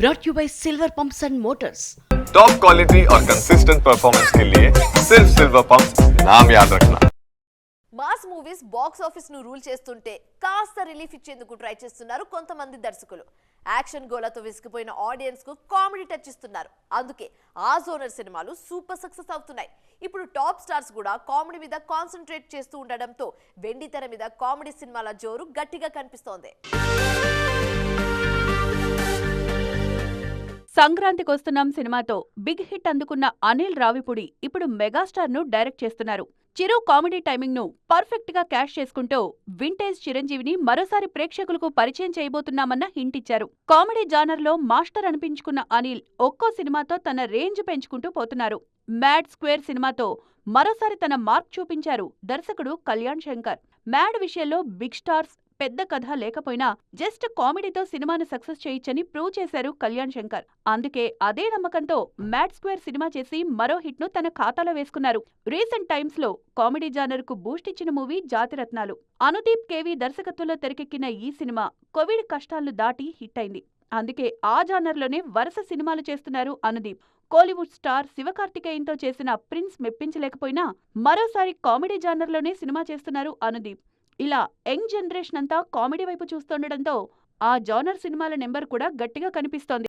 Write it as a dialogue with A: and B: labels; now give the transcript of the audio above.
A: brought you by Silver Pumps and Motors.
B: Top quality और consistent performance के लिए सिर्फ सिल्वर पंप्स नाम याद रखना.
C: మాస్ మూవీస్ బాక్స్ ఆఫీస్ ను రూల్ చేస్తుంటే కాస్త రిలీఫ్ ఇచ్చేందుకు ట్రై చేస్తున్నారు కొంతమంది దర్శకులు. యాక్షన్ గోలతో విసిగిపోయిన ఆడియన్స్ కు కామెడీ టచ్ ఇస్తున్నారు. అందుకే ఆ జోనర్ సినిమాలు సూపర్ సక్సెస్ అవుతున్నాయి. ఇప్పుడు టాప్ స్టార్స్ కూడా కామెడీ మీద కాన్సంట్రేట్ చేస్తూ ఉండడంతో వెండితెర మీద కామెడీ సినిమాల జోరు గట్టిగా కనిపిస్తోంది.
D: సంక్రాంతికి వస్తున్నాం సినిమాతో బిగ్ హిట్ అందుకున్న అనిల్ రావిపూడి ఇప్పుడు మెగాస్టార్ ను డైరెక్ట్ చేస్తున్నారు. చిరు కామెడీ టైమింగ్ ను పర్ఫెక్ట్ గా క్యాష్ చేసుకుంటూ వింటేజ్ చిరంజీవిని మరోసారి ప్రేక్షకులకు పరిచయం చేయబోతున్నామన్న హింట్ ఇచ్చారు. కామెడీ జానర్ లో మాస్టర్ అనిపించుకున్న అనిల్ ఒక్కో సినిమాతో తన రేంజ్ పెంచుకుంటూ పోతున్నారు. మ్యాడ్ స్క్వేర్ సినిమాతో మరోసారి తన మార్క్ చూపించారు దర్శకుడు కళ్యాణ్ శంకర్. మ్యాడ్ విషయంలో బిగ్ స్టార్స్ పెద్ద కథ లేకపోయినా జస్ట్ కామెడీతో సినిమాను సక్సెస్ చేయొచ్చని ప్రూవ్ చేశారు కళ్యాణ్ శంకర్. అందుకే అదే నమ్మకంతో మ్యాడ్ స్క్వేర్ సినిమా చేసి మరో హిట్ ను తన ఖాతాలో వేసుకున్నారు. రీసెంట్ టైమ్స్ లో కామెడీ జానర్ కు బూస్ట్ ఇచ్చిన మూవీ జాతిరత్నాలు. అనుదీప్ కేవి దర్శకత్వంలో తెరకెక్కిన ఈ సినిమా కోవిడ్ కష్టాలను దాటి హిట్ అయింది. అందుకే ఆ జానర్ లోనే వరుస సినిమాలు చేస్తున్నారు అనుదీప్. కోలీవుడ్ స్టార్ శివకార్తికేయన్తో చేసిన ప్రిన్స్ మెప్పించలేకపోయినా మరోసారి కామెడీ జానర్ లోనే సినిమా చేస్తున్నారు అనుదీప్. ఇలా యంగ్ జనరేషన్ అంతా కామెడీ వైపు చూస్తుండటంతో ఆ జానర్ సినిమాల నెంబర్ కూడా గట్టిగా కనిపిస్తోంది.